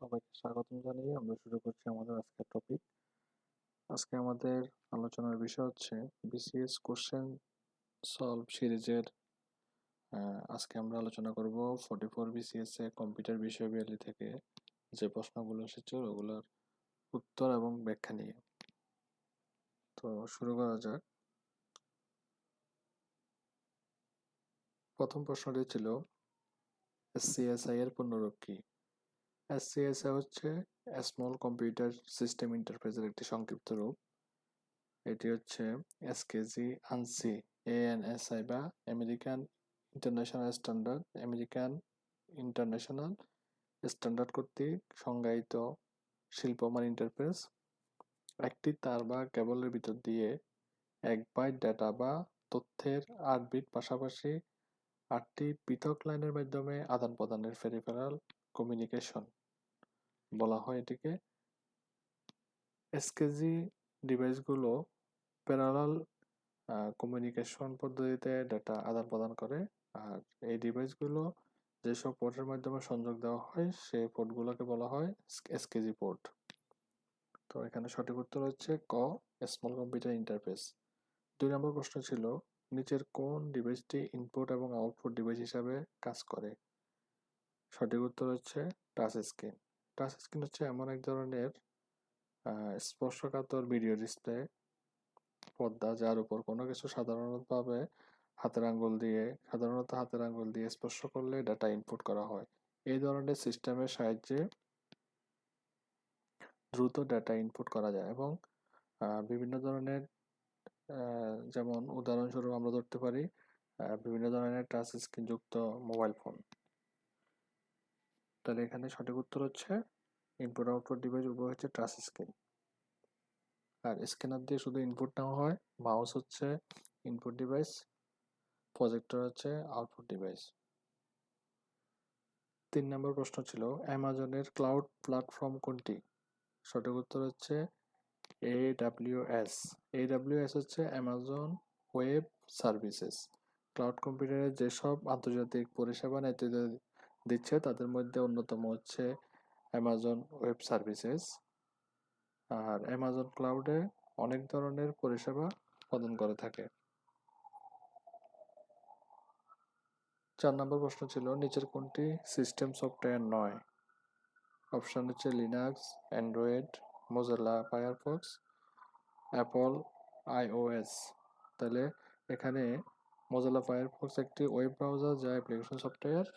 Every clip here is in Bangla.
সবাইকে স্বাগতম জানিয়ে আমরা শুরু করছি আমাদের আজকের টপিক। আজকে আমাদের আলোচনার বিষয় হচ্ছে বিসিএস কোশ্চেন সলভ সিরিজের। আজকে আমরা আলোচনা করব 44 বিসিএস এ কম্পিউটার বিষয়াবলী থেকে যে প্রশ্নগুলো এসেছে ওগুলোর উত্তর এবং ব্যাখ্যা নিয়ে। তো শুরু করা যাক। প্রথম প্রশ্নটি ছিল এসসিএসআই এর পূর্ণরূপ কি? এসসিএসআই হচ্ছে স্মল কম্পিউটার সিস্টেম ইন্টারফেসের একটি সংক্ষিপ্ত রূপ। এটি হচ্ছে এসকেজি আনসি এএনএসআই বা আমেরিকান ইন্টারন্যাশনাল কর্তৃক সংজ্ঞায়িত শিল্পমান ইন্টারফেস। একটি তার বা কেবলের ভিতর দিয়ে 1 বাইট ডেটা বা তথ্যের 8 বিট পাশাপাশি 8টি পৃথক লাইনের মাধ্যমে আদান প্রদানের পেরিফেরাল কমিউনিকেশন বলা হয় এটিকে। এসকেজি ডিভাইসগুলো প্যারালাল কমিউনিকেশন পদ্ধতিতে ডেটা আদান প্রদান করে। আর এই ডিভাইসগুলো যেসব পোর্টের মাধ্যমে সংযোগ দেওয়া হয় সেই পোর্টগুলোকে বলা হয় এসকেজি পোর্ট। তো এখানে সঠিক উত্তর হচ্ছে ক, স্মল কম্পিউটার ইন্টারফেস। 2 নম্বর প্রশ্ন ছিল নিচের কোন ডিভাইসটি ইনপুট এবং আউটপুট ডিভাইস হিসাবে কাজ করে? সঠিক উত্তর হচ্ছে টাচ স্ক্রিন। টাচ স্ক্রিন হচ্ছে এমন এক ধরনের স্পর্শকাতর ভিডিও ডিসপ্লে পর্দা যার উপর কোনো কিছু সাধারণত হাতের আঙ্গুল দিয়ে স্পর্শ করলে ডাটা ইনপুট করা হয়। এই ধরনের সিস্টেমের সাহায্যে দ্রুত ডাটা ইনপুট করা যায় এবং বিভিন্ন ধরনের যেমন উদাহরণস্বরূপ আমরা ধরতে পারি বিভিন্ন ধরনের টাচ স্ক্রিন যুক্ত মোবাইল ফোন। তাহলে এখানে সঠিক উত্তর হচ্ছে ইনপুট আউটপুট ডিভাইস উভয় হচ্ছে টাচ স্ক্রিন। আর স্ক্যানার দিয়ে শুধু ইনপুট নেওয়া হয়। মাউস হচ্ছে ইনপুট ডিভাইস, প্রজেক্টর হচ্ছে আউটপুট ডিভাইস। 3 নম্বর প্রশ্ন ছিল অ্যামাজনের ক্লাউড প্ল্যাটফর্ম কোনটি? সঠিক উত্তর হচ্ছে AWS। AWS হচ্ছে অ্যামাজন ওয়েব সার্ভিসেস। ক্লাউড কম্পিউটারের যেসব আন্তর্জাতিক পরিষেবা নেতৃত্ব দিচ্ছে তাদের মধ্যে অন্যতম হচ্ছে অ্যামাজন ওয়েব সার্ভিসেস। আর অ্যামাজন ক্লাউডে অনেক ধরনের পরিষেবা প্রদান করে থাকে। 4 নম্বর প্রশ্ন ছিল নিচের কোনটি সিস্টেম সফটওয়্যার নয়? অপশন হচ্ছে Linux, Android, Mozilla Firefox, Apple iOS. তাহলে এখানে মোজিলা ফায়ারফক্স একটি ওয়েব ব্রাউজার যা অ্যাপ্লিকেশন সফটওয়্যারের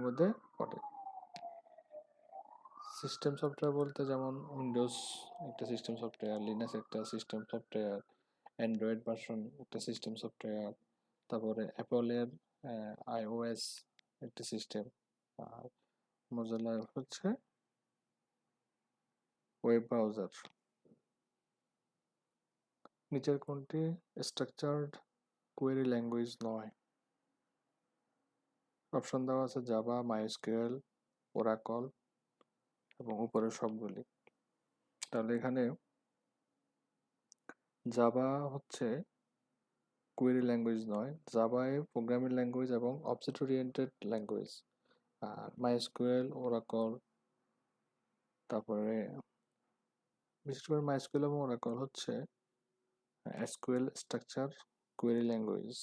মধ্যে পড়ে। সিস্টেম সফটওয়্যার বলতে যেমন উইন্ডোজ একটা সিস্টেম সফটওয়্যার, লিনাক্স একটা সিস্টেম সফটওয়্যার, অ্যান্ড্রয়েড ভার্সন একটা সিস্টেম সফটওয়্যার, তারপরে অ্যাপলের আইওএস একটা সিস্টেম, আর মোজিলা হচ্ছে ওয়েব ব্রাউজার। নিচের কোনটি স্ট্রাকচারড কোয়েরি ল্যাঙ্গুয়েজ নয়? অপশন দেওয়া আছে জাভা, মাইস্কুয়েল, ওরাকল এবং উপরের সবগুলি। তাহলে এখানে জাভা হচ্ছে কোয়েরি ল্যাঙ্গুয়েজ নয়। জাভা এ প্রোগ্রামিং ল্যাঙ্গুয়েজ এবং অবজেক্ট ওরিয়েন্টেড ল্যাঙ্গুয়েজ। আর মাইস্কুয়েল, ওরাকল, তারপরে বিশেষ করে মাইস্কুয়েল এবং ওরাকল হচ্ছে এসকিউএল স্ট্রাকচার কোয়েরি ল্যাঙ্গুয়েজ।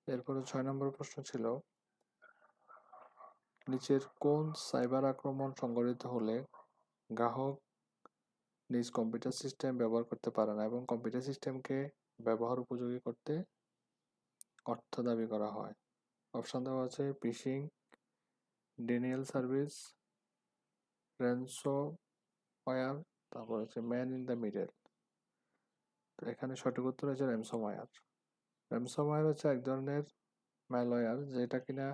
এরপরে 6 নম্বর প্রশ্ন ছিল নিচের কোন সাইবার আক্রমণ সংঘটিত হলে গ্রাহক নিজ কম্পিউটার সিস্টেম ব্যবহার করতে পারে না এবং কম্পিউটার সিস্টেমকে ব্যবহার উপযোগী করতে অর্থ দাবি করা হয়? অপশন দেওয়া আছে ফিশিং, ডেনিয়াল সার্ভিস, র্যানসমওয়্যার, তারপর হচ্ছে ম্যান ইন দ্য মিডল। তো এখানে সঠিক উত্তর হচ্ছে র্যানসমওয়্যার। র্যানসমওয়্যার হচ্ছে এক ধরনের ম্যালওয়্যার যেটা কিনা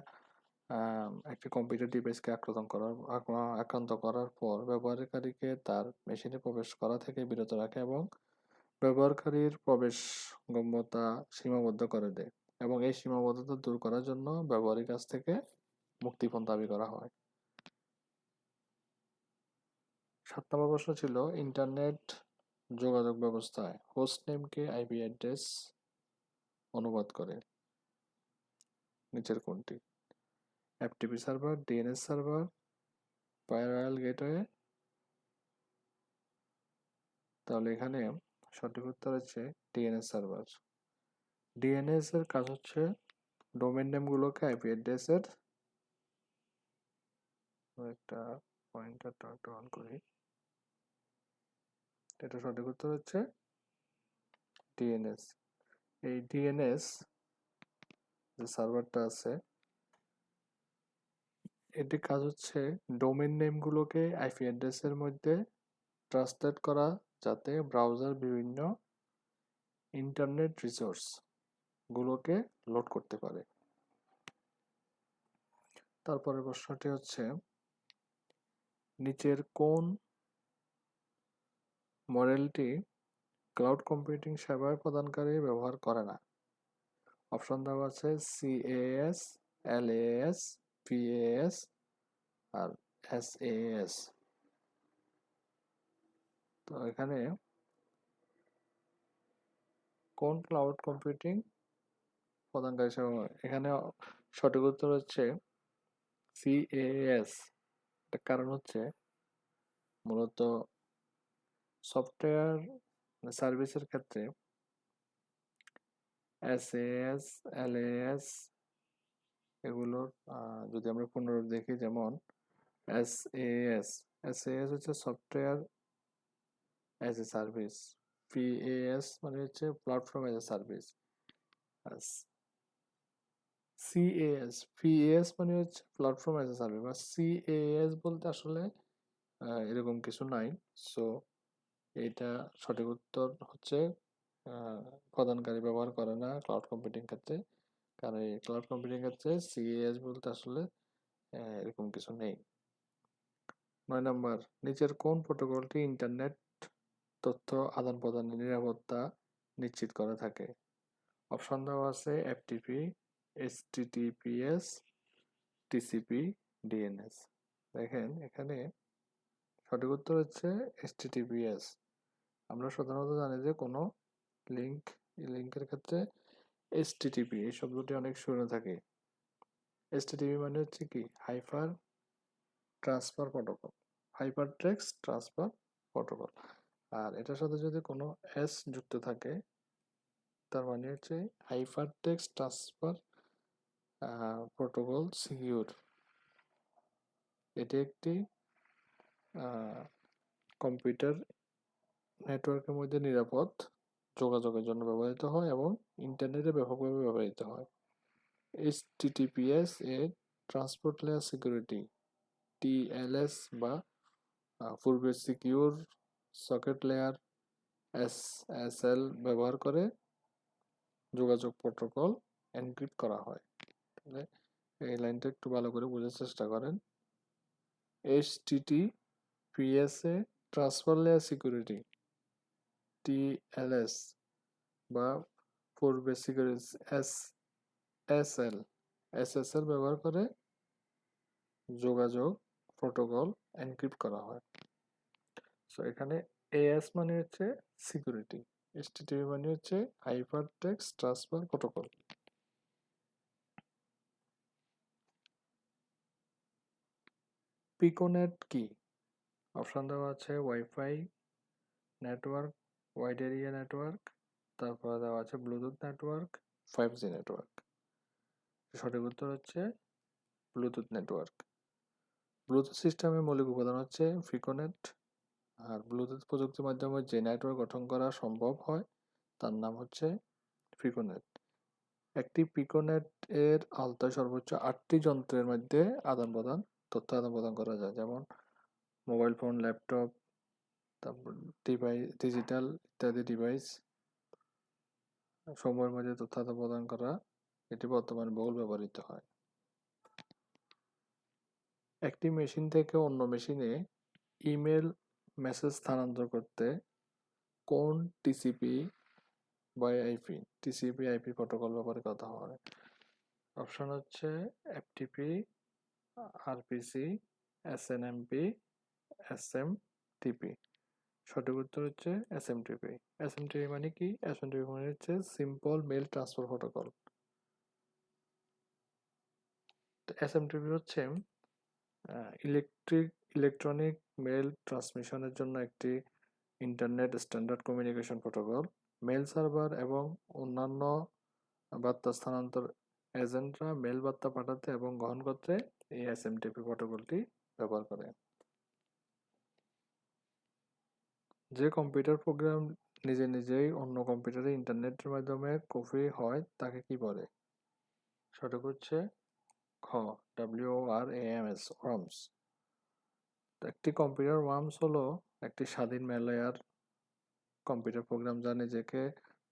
একটি কম্পিউটার ডিভাইসকে আক্রান্ত করার পর ব্যবহারকারীকে তার মেশিনে প্রবেশ করা থেকে বিরত রাখে এবং ব্যবহারকারীর প্রবেশগম্যতা সীমাবদ্ধ করে দেয় এবং এই সীমাবদ্ধতা দূর করার জন্য ব্যবহারীর কাছ থেকে মুক্তিপণ দাবি করা হয়। 7 নম্বর প্রশ্ন ছিল ইন্টারনেট যোগাযোগ ব্যবস্থায় হোস্ট নেমকে আইপি অ্যাড্রেস অনুবাদ করে? নিচের কোনটি? FTP server, DNS server, firewall gateway? তাহলে এখানে সঠিক উত্তর হচ্ছে ডিএনএস সার্ভার। ডিএনএস এর কাজ হচ্ছে ডোমেন নেমগুলোকে আইপি অ্যাড্রেসের একটা পয়েন্টারটা অন করি। এটা সঠিক উত্তর হচ্ছে ডিএনএস। এই ডিএনএস যে সার্ভারটা আছে, এটির কাজ হচ্ছে ডোমেন নেমগুলোকে আইপি অ্যাড্রেসের মধ্যে ট্রান্সলেট করা, যাতে ব্রাউজার বিভিন্ন ইন্টারনেট রিসোর্স গুলোকে লোড করতে পারে। তারপরের প্রশ্নটি হচ্ছে, নিচের কোন মডেলটি ক্লাউড কম্পিউটিং সেবা প্রদানকারী ব্যবহার করে না? অপশন দেওয়া আছে সিএএস, এলএএস, পিএএস আর এসএএস। তো এখানে কোন ক্লাউড কম্পিউটিং প্রদানকারী সেবা? এখানে সঠিক উত্তর হচ্ছে সিএএস। এটার কারণ হচ্ছে মূলত সফটওয়্যার সার্ভিসের ক্ষেত্রে এসএএস, এলএএস এগুলোর যদি আমরা পুনরূপ দেখি, যেমন এসএএস, এসএএস হচ্ছে software as a service, PAAS মানে হচ্ছে প্ল্যাটফর্ম অ্যাজ এ সার্ভিস, আর সিএএস, পিএএস মানে হচ্ছে প্ল্যাটফর্ম অ্যাজ এ সার্ভিস, বা সিএএস বলতে আসলে এরকম কিছু নাই। সো এটা সঠিক উত্তর হচ্ছে প্রদানকারী ব্যবহার করে না ক্লাউড কম্পিউটিং ক্ষেত্রে, কারণ এই ক্লাউড কম্পিউটিং ক্ষেত্রে সিএএস বলতে আসলে এরকম কিছু নেই। 9 নম্বর, নিচের কোন প্রোটোকলটি ইন্টারনেট তথ্য আদান প্রদানের নিরাপত্তা নিশ্চিত করে থাকে? অপশন দেওয়া আছে এফটিপি, এইচটিটিপিএস, টিসিপি, ডিএনএস। দেখেন এখানে সঠিক উত্তর হচ্ছে এইচটিটিপিএস। আমরা সাধারণত জানি যে কোনো লিঙ্কের ক্ষেত্রে এইচটিটিপি এই শব্দটি অনেক শুনে থাকি। এইচটিটিপি মানে হচ্ছে কি, hyper transfer protocol, hyper text transfer protocol. আর এটার সাথে যদি কোনো এস যুক্ত থাকে, তার মানে হচ্ছে hyper text transfer protocol secure. এটি একটি কম্পিউটার নেটওয়ার্কের মধ্যে নিরাপদ যোগাযোগের জন্য ব্যবহৃত হয় এবং ইন্টারনেটে ব্যাপকভাবে ব্যবহৃত হয়। এইচটিটিপিএস এর ট্রান্সপোর্ট লেয়ার সিকিউরিটি, টিএলএস বা পূর্বে সিকিউর সকেট লেয়ার এসএসএল ব্যবহার করে যোগাযোগ প্রোটোকল এনক্রিপ্ট করা হয়। তাহলে এই লাইনটা একটু ভালো করে বোঝার চেষ্টা করেন। HTTPS a transfer layer security, TLS বা পূর্বে সিকিউরিটি এসএসএল ব্যবহার করে যোগাযোগ প্রোটোকল এনক্রিপ্ট করা হয়। সো এখানে এএস মানে হচ্ছে সিকিউরিটি, এইচটিটিপি মানে হচ্ছে hyper text transfer protocol. Piconet কি? অপশন দেওয়া আছে wifi network, wide area network, তারপরে দেওয়া আছে ব্লুটুথ নেটওয়ার্ক, 5G নেটওয়ার্ক। সঠিক উত্তর হচ্ছে ব্লুটুথ নেটওয়ার্ক। ব্লুটুথ সিস্টেমের মৌলিক উপাদান হচ্ছে পিকোনেট। আর ব্লুটুথ প্রযুক্তির মাধ্যমে যে নেটওয়ার্ক গঠন করা সম্ভব হয় তার নাম হচ্ছে পিকোনেট। একটি পিকোনেট এর আওতায় সর্বোচ্চ 8টি যন্ত্রের মধ্যে তথ্য আদান প্রদান করা যায়, যেমন মোবাইল ফোন, ল্যাপটপ, তারপর ডিভাইস, ডিজিটাল ইত্যাদি ডিভাইস সময়ের মধ্যে তথ্য আদান প্রদান করা, এটি বর্তমানে বহুল ব্যবহৃত হয়। একটি মেশিন থেকে অন্য মেশিনে ইমেল মেসেজ স্থানান্তর করতে কোন টিসিপি আইপি প্রোটোকল ব্যবহার করা হয়? অপশন হচ্ছে এফটিপি, আরপিসি, এসএনএমপি, এসএমটিপি। সঠিক উত্তর হচ্ছে এসএমটিপি। এসএমটিপি মানে কি? এসএমটিপি মানে হচ্ছে simple mail transfer protocol. SMTP হচ্ছে ইলেকট্রনিক মেল ট্রান্সমিশনের জন্য একটি internet standard communication protocol. Mail server এবং অন্যান্য বার্তা স্থানান্তর এজেন্টরা মেল বার্তা পাঠাতে এবং গ্রহণ করতে এই এসএমটিপি প্রোটোকলটি ব্যবহার করে। যে কম্পিউটার প্রোগ্রাম নিজে নিজেই অন্য কম্পিউটারে ইন্টারনেটের মাধ্যমে কপি হয় তাকে কি বলে? সঠিক হচ্ছে খ, WORMS, ওয়ার্মস। একটি কম্পিউটার ওয়ার্মস হলো একটি স্বাধীন ম্যালওয়্যার কম্পিউটার প্রোগ্রাম যা নিজেকে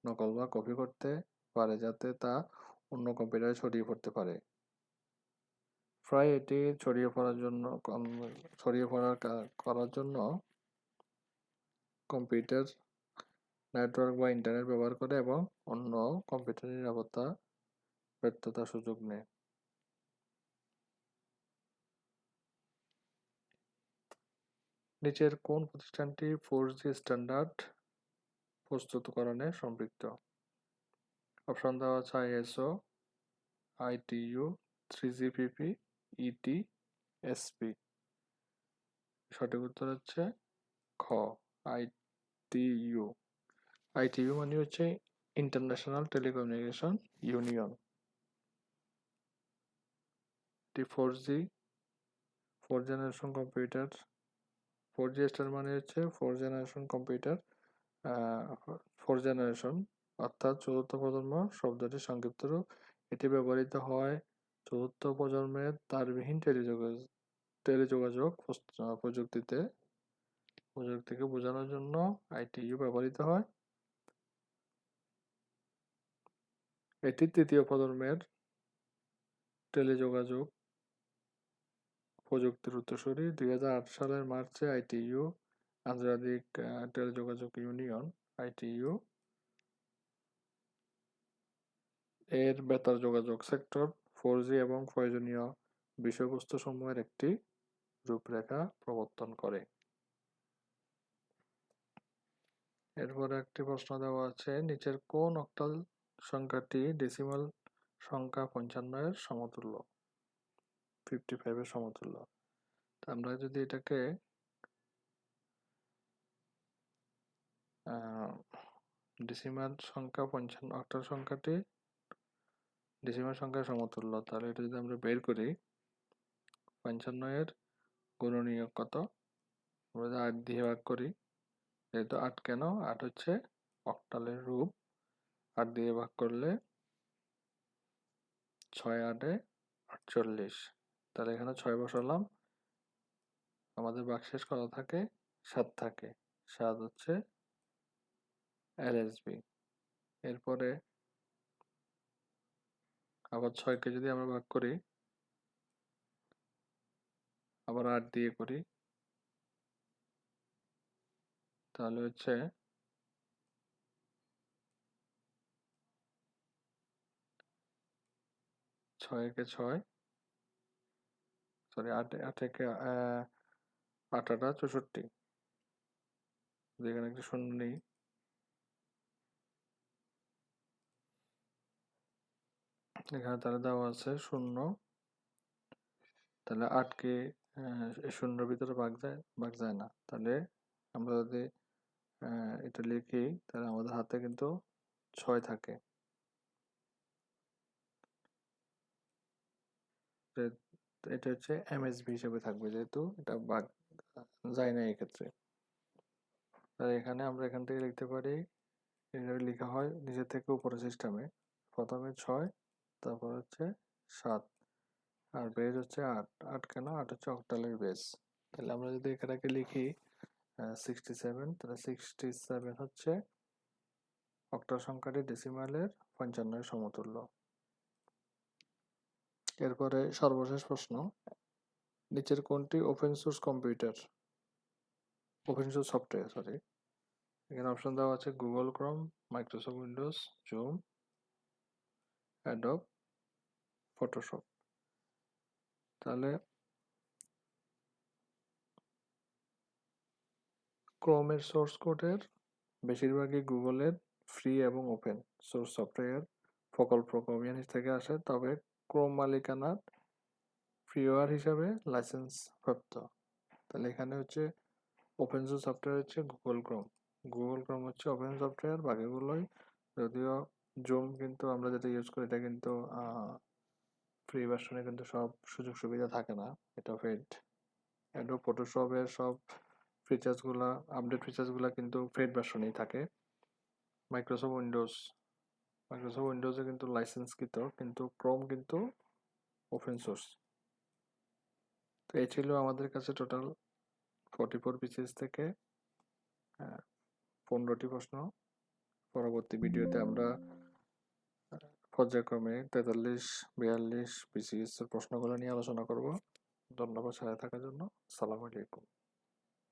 নকল বা কপি করতে পারে যাতে তা অন্য কম্পিউটারে ছড়িয়ে পড়তে পারে। প্রায় এটি ছড়িয়ে পড়ার করার জন্য কম্পিউটার নেটওয়ার্ক বা ইন্টারনেট ব্যবহার করে এবং অন্য কম্পিউটারের নিরাপত্তা ব্যর্থতার সুযোগ নেয়। নিচের কোন প্রতিষ্ঠানটি 4G স্ট্যান্ডার্ড প্রস্তুতকরণে সম্পৃক্ত? অপশন দেওয়া আছে ISO, ITU, 3GPP, ETSP। সঠিক উত্তর হচ্ছে খ, ITU। ITU মানে হচ্ছে ইন্টারন্যাশনাল টেলিকমিউনিকেশন ইউনিয়ন। এটি 4 জেনারেশন কম্পিউটার। 4G স্টার মানে হচ্ছে 4 জেনারেশন কম্পিউটার। 4 জেনারেশন অর্থাৎ চতুর্থ প্রজন্ম শব্দটির সংক্ষিপ্ত রূপ। এটি ব্যবহৃত হয় চতুর্থ প্রজন্মের তারবিহীন টেলিযোগাযোগ প্রযুক্তিকে বোঝানোর জন্য ITU ব্যবহৃত হয়। এটি তৃতীয় প্রজন্মের টেলিযোগাযোগ প্রযুক্তির উত্তরসূরি। 2008 সালের মার্চে ITU, আন্তর্জাতিক টেলিযোগাযোগ ইউনিয়ন ITU এর বেতার যোগাযোগ সেক্টর 4G এবং প্রয়োজনীয় বিষয়বস্তুসমূহের একটি রূপরেখা প্রবর্তন করে। এরপরে একটি প্রশ্ন দেওয়া আছে, নিচের কোন অক্টাল সংখ্যাটি ডেসিমাল সংখ্যা 55 এর সমতুল্য? 55 এর সমতুল্য। আমরা যদি এটাকে ডেসিমাল সংখ্যা 55, অক্টাল সংখ্যাটি ডেসিমাল সংখ্যার সমতুল্য, তাহলে এটা যদি আমরা বের করি 55 এর গুণনীয়ক কত? আমরা যদি 8 দিয়ে ভাগ করি, যেহেতু 8 কেন, 8 হচ্ছে অক্টালের রূপ। 8 দিয়ে ভাগ করলে 6 8 48। তাহলে এখানে 6 বসালাম, আমাদের ভাগশেষ কত থাকে? 7 থাকে। 7 হচ্ছে LSB। এরপরে আবার 6কে যদি আমরা ভাগ করি, আবার 8 দিয়ে করি, তাহলে হচ্ছে 6 একে 6, সরি 8 একে 8 8 64। যেখানে একটা শূন্য নেই, এখানে তাহলে দেওয়া আছে 0। তাহলে 8কে শূন্যর ভিতরে ভাগ যায় না। তাহলে আমরা যদি এটা লিখি, তাহলে আমাদের হাতে কিন্তু 6 থাকে। এটা হচ্ছে MSB হিসেবে থাকবে, যেহেতু এটা ভাগ যায় না এক্ষেত্রে। তাহলে এখানে আমরা এখান থেকে লিখতে পারি, এভাবে লেখা হয় নিচে থেকে উপরে সিস্টেমে। প্রথমে 6, তারপর হচ্ছে 7, আর বেজ হচ্ছে 8। 8 কেন? 8 হচ্ছে অক্টালের বেজ। তাহলে আমরা যদি এখানে লিখি 67, তাহলে 67 হচ্ছে অক্টাল সংখ্যাটি ডেসিমালের 55 এর সমতুল্য। এরপরে সর্বশেষ প্রশ্ন, নিচের কোনটি ওপেন সোর্স সফটওয়্যার, সরি। এখানে অপশন দেওয়া আছে Google Chrome, Microsoft Windows, zoom, Adobe, Photoshop. তাহলে ক্রোমের সোর্স কোডের বেশিরভাগই গুগলের ফ্রি এবং ওপেন সোর্স সফটওয়্যার প্রকল্প কমিউনিটি থেকে আসে, তবে ক্রোম মালিকানার ফ্রিওয়্যার হিসাবে লাইসেন্স প্রাপ্ত। তাহলে এখানে হচ্ছে ওপেন সোর্স সফটওয়্যার হচ্ছে গুগল ক্রোম হচ্ছে ওপেন সফটওয়্যার, বাকিগুলোই যদিও জুম কিন্তু আমরা যেটা ইউজ করি এটা কিন্তু ফ্রি ভার্সনে কিন্তু সব সুযোগ সুবিধা থাকে না, এটা পেইড। অ্যাডোব ফটোশপের সব ফিচার্সগুলা, আপডেট ফিচার্সগুলা কিন্তু পেইড ভার্সনেই থাকে। মাইক্রোসফট উইন্ডোজে কিন্তু লাইসেন্সকৃত, কিন্তু ক্রোম কিন্তু ওপেন সোর্স। তো এই ছিল আমাদের কাছে টোটাল 44 পিসেস থেকে 15টি প্রশ্ন। পরবর্তী ভিডিওতে আমরা পর্যায়ক্রমে 43-42 বিসিএস এর প্রশ্নগুলো নিয়ে আলোচনা করব। ধন্যবাদ সাথে থাকার জন্য। আসসালামু আলাইকুম।